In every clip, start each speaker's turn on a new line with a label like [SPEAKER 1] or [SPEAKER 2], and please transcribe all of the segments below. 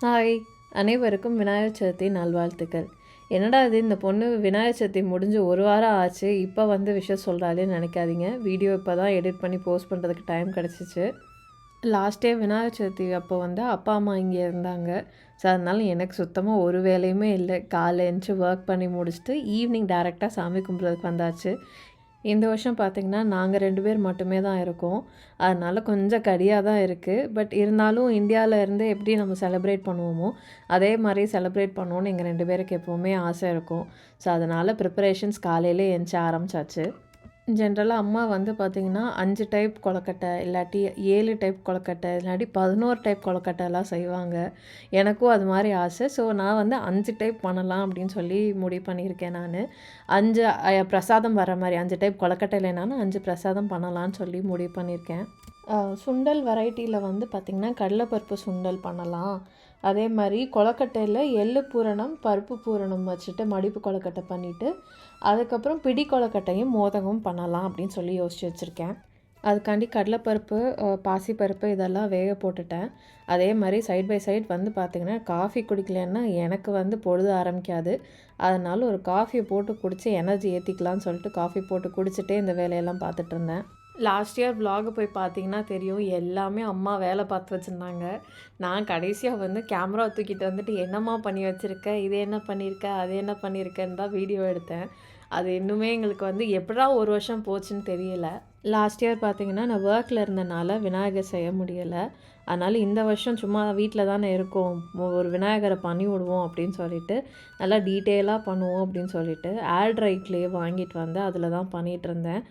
[SPEAKER 1] Hi! அனைவருக்கும் விநாயகர் சதுர்த்தி நல்வாழ்த்துக்கள். என்னடா இது இந்த பொண்ணு விநாயகர் சதுர்த்தி முடிஞ்சு 1 வாரம் ஆச்சு. இப்போ வந்து விஷயம் சொல்கிறாளேன்னு நினைக்காதீங்க. வீடியோ இப்போ தான் எடிட் பண்ணி போஸ்ட் பண்ணுறதுக்கு டைம் கிடச்சிச்சு. லாஸ்ட் டே விநாயகர் சதுர்த்தி அப்போ வந்து அப்பா, அம்மா இங்கே இருந்தாங்க. ஸோ அதனால எனக்கு சுத்தமாக ஒரு வேலையுமே இல்லை. காலைல எந்திச்சு ஒர்க் பண்ணி முடிச்சுட்டு ஈவினிங் டேரெக்டாக சாமி கும்பிட்றதுக்கு வந்தாச்சு. இந்த வருஷம் பார்த்திங்கன்னா நாங்கள் 2 பேர் மட்டுமே தான் இருக்கோம். அதனால் கொஞ்சம் கடியாக தான் இருக்குது. பட் இருந்தாலும் இந்தியாவில் இருந்து எப்படி நம்ம செலிப்ரேட் பண்ணுவோமோ அதே மாதிரி செலிப்ரேட் பண்ணணுன்னு எங்கள் 2 பேருக்கு எப்போவுமே ஆசை இருக்கும். ஸோ அதனால் ப்ரிப்பரேஷன்ஸ் காலையிலே எந்திச்சு ஆரம்பிச்சாச்சு. ஜென்ரலாக அம்மா வந்து பார்த்திங்கன்னா 5 டைப் கொழுக்கட்டை இல்லாட்டி 7 டைப் கொழுக்கட்டை இல்லாட்டி 11 டைப் கொழுக்கட்டைலாம் செய்வாங்க. எனக்கும் அது மாதிரி ஆசை. ஸோ நான் வந்து 5 டைப் பண்ணலாம் அப்படின்னு சொல்லி முடிவு பண்ணியிருக்கேன் நான். 5 பிரசாதம் வர மாதிரி 5 டைப் கொழுக்கட்டை இல்லைனாலும் 5 பிரசாதம் பண்ணலான்னு சொல்லி முடிவு பண்ணியிருக்கேன். சுண்டல் வெரைட்டியில் வந்து பார்த்திங்கன்னா கடலைப்பருப்பு சுண்டல் பண்ணலாம். அதே மாதிரி கொழுக்கட்டையில் எள்ளு பூரணம், பருப்பு பூரணம் வச்சுட்டு மடிப்பு கொழுக்கட்டை பண்ணிவிட்டு அதுக்கப்புறம் பிடி கொழுக்கட்டையும் மோதகமும் பண்ணலாம் அப்படின்னு சொல்லி யோசிச்சு வச்சுருக்கேன். அதுக்காண்டி கடலைப்பருப்பு, பாசிப்பருப்பு இதெல்லாம் வேக போட்டுட்டேன். அதே மாதிரி சைட் பை சைட் வந்து பார்த்திங்கன்னா காஃபி குடிக்கலன்னா எனக்கு வந்து பொழுது ஆரம்பிக்காது. அதனால் ஒரு காஃபியை போட்டு குடித்து எனர்ஜி ஏற்றிக்கலான்னு சொல்லிட்டு காஃபி போட்டு குடிச்சிட்டே இந்த வேலையெல்லாம் பார்த்துட்ருந்தேன். லாஸ்ட் இயர் விலாகு போய் பார்த்தீங்கன்னா தெரியும், எல்லாமே அம்மா வேலை பார்த்து வச்சுருந்தாங்க. நான் கடைசியாக வந்து கேமரா தூக்கிட்டு வந்துட்டு என்னம்மா பண்ணி வச்சுருக்க, இது என்ன பண்ணியிருக்க, அது என்ன பண்ணியிருக்கேன்னு தான் வீடியோ எடுத்தேன். அது இன்னுமே எங்களுக்கு வந்து எப்படா ஒரு வருஷம் போச்சுன்னு தெரியல. லாஸ்ட் இயர் பார்த்திங்கன்னா நான் ஒர்க்கில் இருந்தனால விநாயகர் செய்ய முடியலை. அதனால் இந்த வருஷம் சும்மா வீட்டில் தானே இருக்கோம், ஒரு விநாயகரை பண்ணி விடுவோம் அப்படின்னு சொல்லிட்டு நல்லா டீட்டெயிலாக பண்ணுவோம் அப்படின்னு சொல்லிட்டு ஏர் ட்ரை க்ளே வாங்கிட்டு வந்து அதில் தான் பண்ணிகிட்ருந்தேன்.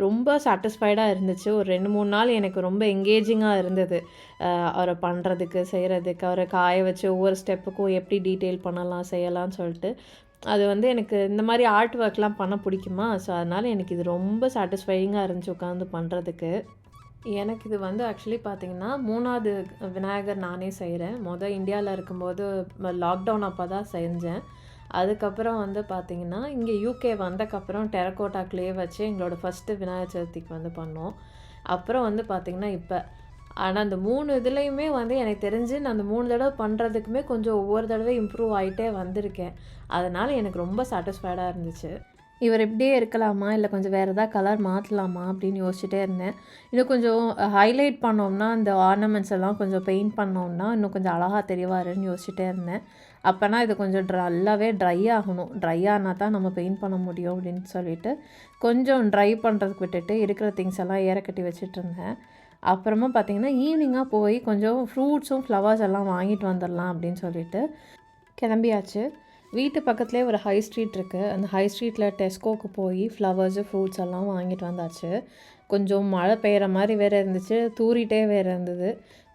[SPEAKER 1] ரொம்ப சாட்டிஸ்ஃபைடாக இருந்துச்சு. ஒரு 2-3 நாள் எனக்கு ரொம்ப எங்கேஜிங்காக இருந்தது. அவரை பண்ணுறதுக்கு, செய்கிறதுக்கு, அவரை காய வச்சு ஒவ்வொரு ஸ்டெப்புக்கும் எப்படி டீட்டெயில் பண்ணலாம் செய்யலாம்னு சொல்லிட்டு அது வந்து எனக்கு இந்த மாதிரி ஆர்ட் ஒர்க்லாம் பண்ண பிடிக்குமா. ஸோ அதனால் எனக்கு இது ரொம்ப சாட்டிஸ்ஃபையிங்காக இருந்துச்சு உட்காந்து பண்ணுறதுக்கு. எனக்கு இது வந்து ஆக்சுவலி பார்த்திங்கன்னா 3வது விநாயகர் நானே செய்கிறேன். இந்தியாவில் இருக்கும்போது லாக்டவுன் அப்போ தான் செஞ்சேன். அதுக்கப்புறம் வந்து பார்த்திங்கன்னா இங்கே யூகே வந்தக்கப்புறம் டெரக்கோட்டா க்ளே வச்சு எங்களோட ஃபஸ்ட்டு விநாயகர் சதுர்த்திக்கு வந்து பண்ணோம். அப்புறம் வந்து பார்த்திங்கன்னா இப்போ ஆனால் அந்த 3 இதுலேயுமே வந்து எனக்கு தெரிஞ்சு நான் அந்த 3 தடவை பண்ணுறதுக்குமே கொஞ்சம் ஒவ்வொரு தடவை இம்ப்ரூவ் ஆகிட்டே வந்திருக்கேன். அதனால் எனக்கு ரொம்ப சாட்டிஸ்ஃபைடாக இருந்துச்சு. இவர் இப்படியே இருக்கலாமா, இல்லை கொஞ்சம் வேறு எதாவது கலர் மாற்றலாமா அப்படின்னு யோசிச்சுட்டே இருந்தேன். இன்னும் கொஞ்சம் ஹைலைட் பண்ணோம்னா அந்த ஆர்னமெண்ட்ஸ் எல்லாம் கொஞ்சம் பெயிண்ட் பண்ணோம்னா இன்னும் கொஞ்சம் அழகாக தெரிவாருன்னு யோசிச்சுட்டே இருந்தேன். அப்போனா இது கொஞ்சம் நல்லாவே ட்ரை ஆகணும். ட்ரை ஆனால் தான் நம்ம பெயிண்ட் பண்ண முடியும் அப்படின்னு சொல்லிட்டு கொஞ்சம் ட்ரை பண்ணுறதுக்கு விட்டுட்டு இருக்கிற திங்ஸ் எல்லாம் ஏறக்கட்டி வச்சுட்டு இருந்தேன். அப்புறமா பார்த்திங்கன்னா ஈவினிங்காக போய் கொஞ்சம் ஃப்ரூட்ஸும் ஃப்ளவர்ஸ் எல்லாம் வாங்கிட்டு வந்துடலாம் அப்படின்னு சொல்லிட்டு கிளம்பியாச்சு. வீட்டு பக்கத்துலேயே ஒரு ஹை ஸ்ட்ரீட் இருக்குது. அந்த ஹை ஸ்ட்ரீட்டில் டெஸ்கோக்கு போய் ஃப்ளவர்ஸு ஃப்ரூட்ஸ் எல்லாம் வாங்கிட்டு வந்தாச்சு. கொஞ்சம் மழை பெய்கிற மாதிரி வேறு இருந்துச்சு, தூறிட்டே வேறு இருந்தது.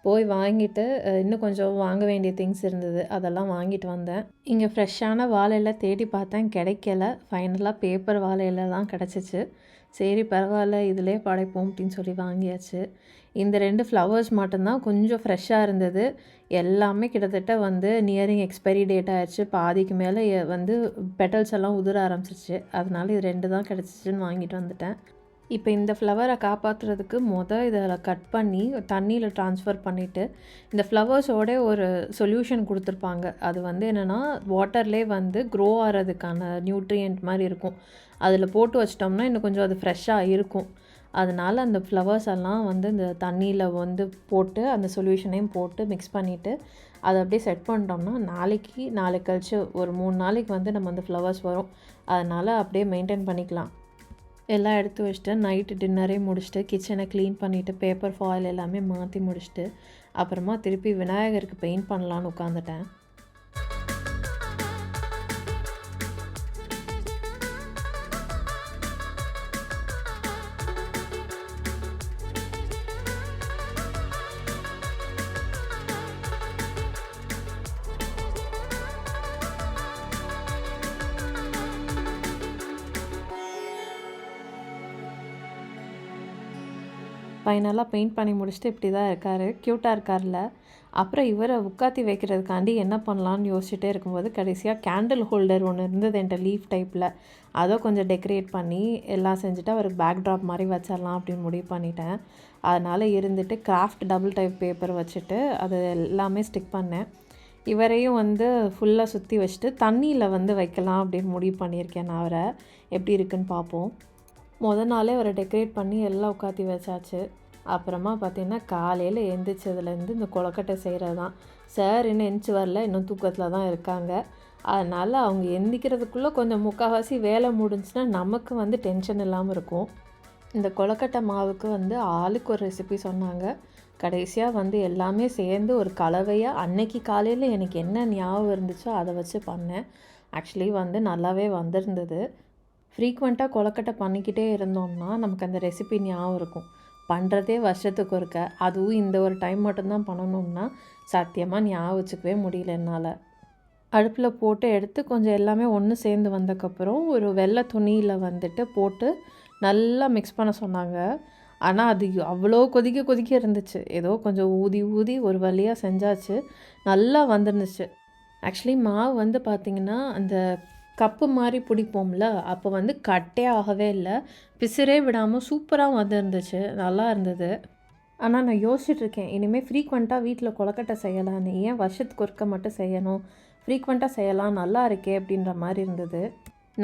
[SPEAKER 1] போய் வாங்கிட்டு இன்னும் கொஞ்சம் வாங்க வேண்டிய திங்ஸ் இருந்தது, அதெல்லாம் வாங்கிட்டு வந்தேன். இங்கே ஃப்ரெஷ்ஷான வாழையில தேடி பார்த்தேன், கிடைக்கல. ஃபைனலாக பேப்பர் வாழையில தான் கிடச்சிச்சு. சரி பரவாயில்ல, இதிலே படைப்போம் அப்படின்னு சொல்லி வாங்கியாச்சு. இந்த 2 ஃப்ளவர்ஸ் மட்டும்தான் கொஞ்சம் ஃப்ரெஷ்ஷாக இருந்தது. எல்லாமே கிட்டத்தட்ட வந்து நியரிங் எக்ஸ்பைரி டேட் ஆகிடுச்சு. பாதிக்கு மேலே வந்து பெட்டல்ஸ் எல்லாம் உதிர ஆரம்பிச்சிருச்சு. அதனால இது 2 தான் கிடச்சிச்சின்னு வாங்கிட்டு வந்துட்டேன். இப்போ இந்த ஃப்ளவரை காப்பாற்றுறதுக்கு இதில் கட் பண்ணி தண்ணியில் ட்ரான்ஸ்ஃபர் பண்ணிவிட்டு இந்த ஃப்ளவர்ஸோட ஒரு சொல்யூஷன் கொடுத்துருப்பாங்க. அது வந்து என்னென்னா வாட்டர்லேயே வந்து க்ரோ ஆகிறதுக்கான நியூட்ரியன்ட் மாதிரி இருக்கும். அதில் போட்டு வச்சிட்டோம்னா இன்னும் கொஞ்சம் அது ஃப்ரெஷ்ஷாக இருக்கும். அதனால் அந்த ஃப்ளவர்ஸ் எல்லாம் வந்து இந்த தண்ணியில் வந்து போட்டு அந்த சொல்யூஷனையும் போட்டு மிக்ஸ் பண்ணிவிட்டு அதை அப்படியே செட் பண்ணிட்டோம்னா நாளைக்கு கழிச்சு ஒரு 3 நாளைக்கு வந்து நம்ம அந்த ஃப்ளவர்ஸ் வரும். அதனால் அப்படியே மெயின்டைன் பண்ணிக்கலாம். எல்லாம் எடுத்து வச்சுட்டு நைட்டு டின்னரே முடிச்சுட்டு கிச்சனை க்ளீன் பண்ணிவிட்டு பேப்பர் ஃபாயில் எல்லாமே மாற்றி முடிச்சுட்டு அப்புறமா திருப்பி விநாயகருக்கு பெயிண்ட் பண்ணலான்னு உட்காந்துட்டேன். ஃபைனலாக பெயிண்ட் பண்ணி முடிச்சுட்டு இப்படி தான் இருக்கார். க்யூட்டாக இருக்கார்ல. அப்புறம் இவரை உட்காத்தி வைக்கிறதுக்காண்டி என்ன பண்ணலான்னு யோசிச்சுட்டே இருக்கும்போது கடைசியாக கேண்டில் ஹோல்டர் ஒன்று இருந்தது என்கிட்ட லீஃப் டைப்பில். அதை கொஞ்சம் டெக்கரேட் பண்ணி எல்லாம் செஞ்சுட்டு அவருக்கு பேக் ட்ராப் மாதிரி வச்சிடலாம் அப்படின்னு முடிவு பண்ணிட்டேன். அதனால் இருந்துட்டு கிராஃப்ட் டபுள் டைப் பேப்பர் வச்சுட்டு அது எல்லாமே ஸ்டிக் பண்ணேன். இவரையும் வந்து ஃபுல்லாக சுற்றி வச்சுட்டு தண்ணியில் வந்து வைக்கலாம் அப்படின்னு முடிவு பண்ணியிருக்கேன். நான் அவரை எப்படி இருக்குன்னு பார்ப்போம். நாளே அவரை டெக்கரேட் பண்ணி எல்லாம் உட்காத்தி வச்சாச்சு. அப்புறமா பார்த்திங்கன்னா காலையில் எழுந்திரிச்சதுலேருந்து இந்த கொழுக்கட்டை செய்கிறது தான். சார் இன்னும் எந்திச்சு வரல, இன்னும் தூக்கத்தில் தான் இருக்காங்க. அதனால் அவங்க எந்திக்கிறதுக்குள்ளே கொஞ்சம் முக்கால்வாசி வேலை முடிஞ்சுன்னா நமக்கு வந்து டென்ஷன் இல்லாமல் இருக்கும். இந்த கொழுக்கட்டை மாவுக்கு வந்து ஆளுக்கு ஒரு ரெசிபி சொன்னாங்க. கடைசியாக வந்து எல்லாமே சேர்ந்து ஒரு கலவையாக அன்னைக்கு காலையில் எனக்கு என்ன ஞாபகம் இருந்துச்சோ அதை வச்சு பண்ணேன். ஆக்சுவலி வந்து நல்லாவே வந்திருந்தது. ஃப்ரீக்வெண்ட்டாக கொழுக்கட்டை பண்ணிக்கிட்டே இருந்தோம்னா நமக்கு அந்த ரெசிபி ஞாபகம் இருக்கும். பண்ணுறதே வருஷத்துக்கு ஒருக்க, அதுவும் இந்த ஒரு டைம் மட்டும்தான் பண்ணணும்னா சத்தியமாக ஞாபகம் வச்சுக்கவே முடியல என்னால். அடுப்பில் போட்டு எடுத்து கொஞ்சம் எல்லாமே ஒன்று சேர்ந்து வந்ததுக்கப்புறம் ஒரு வெள்ளை துணியில் வந்துட்டு போட்டு நல்லா மிக்ஸ் பண்ண சொன்னாங்க. ஆனால் அது அவ்வளோ கொதிக்க இருந்துச்சு. ஏதோ கொஞ்சம் ஊதி ஒரு வழியாக செஞ்சாச்சு. நல்லா வந்துருந்துச்சு. ஆக்சுவலி மாவு வந்து பார்த்திங்கன்னா அந்த கப்பு மாதிரி பிடிப்போம்ல, அப்போ வந்து கட்டே ஆகவே இல்லை, பிசுரே விடாமல் சூப்பராக வந்துருந்துச்சு. நல்லா இருந்தது. ஆனால் நான் யோசிச்சுட்ருக்கேன், இனிமேல் ஃப்ரீக்வெண்ட்டாக வீட்டில் கொழுக்கட்டை செய்யலான்னு. ஏன் வருஷத்துக்கு ஒருக்க மட்டும் செய்யணும், ஃப்ரீக்வெண்ட்டாக செய்யலாம், நல்லா இருக்கே அப்படின்ற மாதிரி இருந்தது.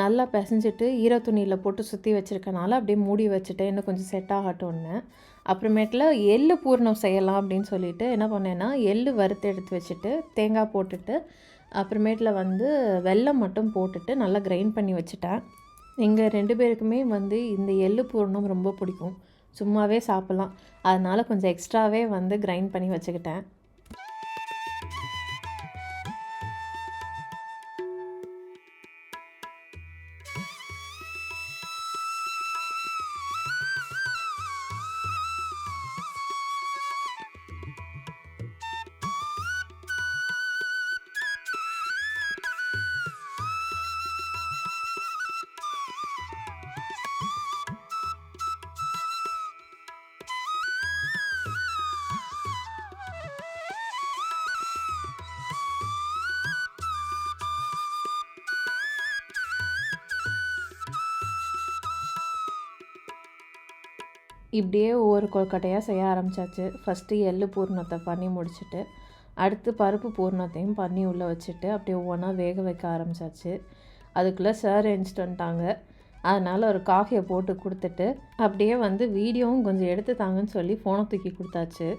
[SPEAKER 1] நல்லா பிசைஞ்சிட்டு ஈரத்துணியில் போட்டு சுற்றி வச்சுருக்கனால அப்படியே மூடி வச்சுட்டு இன்னும் கொஞ்சம் செட் ஆகட்டும்னு. அப்புறமேட்டில் எள்ளு பூர்ணம் செய்யலாம் அப்படின்னு சொல்லிட்டு என்ன பண்ணேன்னா, எள்ளு வறுத்து எடுத்து வச்சுட்டு தேங்காய் போட்டுட்டு அப்புறமேட்டில் வந்து வெல்லம் மட்டும் போட்டுட்டு நல்லா கிரைண்ட் பண்ணி வச்சுட்டேன். எங்கள் 2 பேருக்குமே வந்து இந்த எள்ளு பூர்ணம் ரொம்ப பிடிக்கும். சும்மாவே சாப்பிட்லாம். அதனால் கொஞ்சம் எக்ஸ்ட்ராவே வந்து கிரைண்ட் பண்ணி வச்சுக்கிட்டேன். இப்படியே ஒவ்வொரு கொழுக்கட்டையாக செய்ய ஆரம்பித்தாச்சு. ஃபஸ்ட்டு எள்ளு பூர்ணத்தை பண்ணி முடிச்சுட்டு அடுத்து பருப்பு பூர்ணத்தையும் பண்ணி உள்ளே வச்சுட்டு அப்படியே ஒவ்வொன்றா வேக வைக்க ஆரம்பித்தாச்சு. அதுக்குள்ளே சார் எழுந்திரிச்சிட்டு வந்துட்டாங்க. அதனால் ஒரு காஃபியை போட்டு கொடுத்துட்டு அப்படியே வந்து வீடியோவும் கொஞ்சம் எடுத்து தாங்கன்னு சொல்லி ஃபோனை தூக்கி கொடுத்தாச்சு.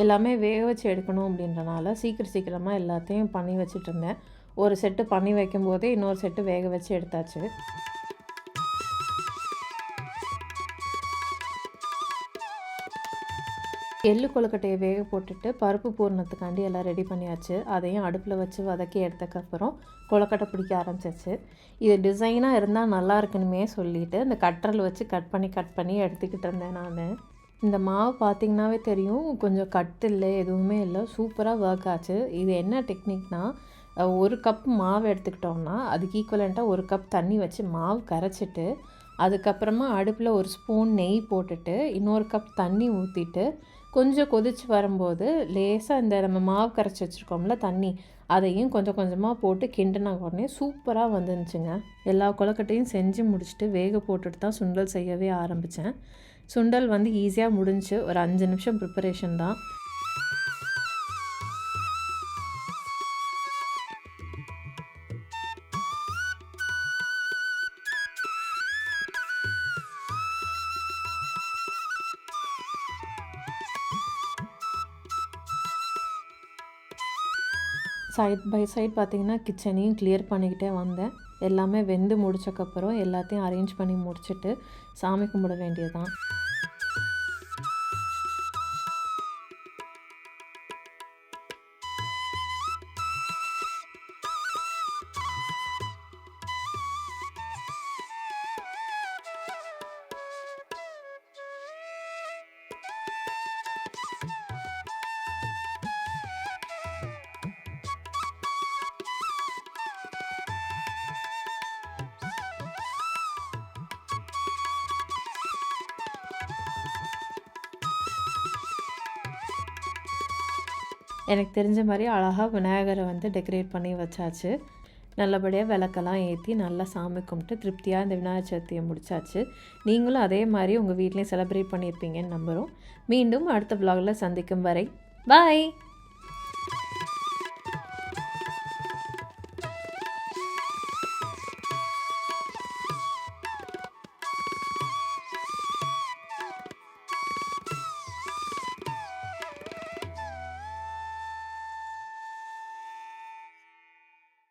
[SPEAKER 1] எல்லாமே வேக வச்சு எடுக்கணும் அப்படின்றனால சீக்கிரமாக எல்லாத்தையும் பண்ணி வச்சுட்டு இருந்தேன். ஒரு செட்டு பண்ணி வைக்கும்போதே இன்னொரு செட்டு வேக வச்சு எடுத்தாச்சு. எள்ளு கொழுக்கட்டையை வேக போட்டுட்டு பருப்பு பூர்ணத்துக்காண்டி எல்லாம் ரெடி பண்ணியாச்சு. அதையும் அடுப்பில் வச்சு வதக்கி எடுத்ததுக்கப்புறம் கொழுக்கட்டை பிடிக்க ஆரம்பிச்சிச்சு. இது டிசைனாக இருந்தால் நல்லா இருக்குன்னு சொல்லிவிட்டு இந்த கட்டரில் வச்சு கட் பண்ணி எடுத்துக்கிட்டு இருந்தேன் நான். இந்த மாவு பார்த்திங்கனாவே தெரியும், கொஞ்சம் கட்டு இல்லை, எதுவுமே இல்லை, சூப்பராக ஒர்க் ஆச்சு. இது என்ன டெக்னிக்னால், 1 கப் மாவு எடுத்துக்கிட்டோம்னா அதுக்கு ஈக்குவலண்ட்டாக 1 கப் தண்ணி வச்சு மாவு கரைச்சிட்டு அதுக்கப்புறமா அடுப்பில் 1 ஸ்பூன் நெய் போட்டுட்டு இன்னொரு கப் தண்ணி ஊற்றிட்டு கொஞ்சம் கொதித்து வரும்போது லேசாக இந்த நம்ம மாவு கரைச்சி வச்சுருக்கோம்ல தண்ணி, அதையும் கொஞ்சம் கொஞ்சமாக போட்டு கிண்டின உடனே சூப்பராக வந்துருந்துச்சுங்க. எல்லா கொழுக்கட்டையும் செஞ்சு முடிச்சுட்டு வேக போட்டுட்டு தான் சுண்டல் செய்யவே ஆரம்பித்தேன். சுண்டல் வந்து ஈஸியாக முடிஞ்சு ஒரு 5 நிமிஷம் ப்ரிப்பரேஷன் தான். சைட் பை சைட் பார்த்திங்கன்னா கிச்சனையும் கிளியர் பண்ணிக்கிட்டே வந்தேன். எல்லாமே வெந்து முடிச்சக்கப்புறம் எல்லாத்தையும் அரேஞ்ச் பண்ணி முடிச்சுட்டு சாமி கும்பிட வேண்டியது தான். எனக்கு தெரிஞ்ச மாதிரி அழகாக விநாயகரை வந்து டெக்கரேட் பண்ணி வச்சாச்சு. நல்லபடியாக விளக்கெல்லாம் ஏற்றி நல்லா சாமி கும்பிட்டு திருப்தியாக இந்த விநாயகர் சதுர்த்தியை முடிச்சாச்சு. நீங்களும் அதே மாதிரி உங்கள் வீட்லேயும் செலிப்ரேட் பண்ணியிருப்பீங்கன்னு நம்புகிறோம். மீண்டும் அடுத்த vlogல சந்திக்கும் வரை பாய்.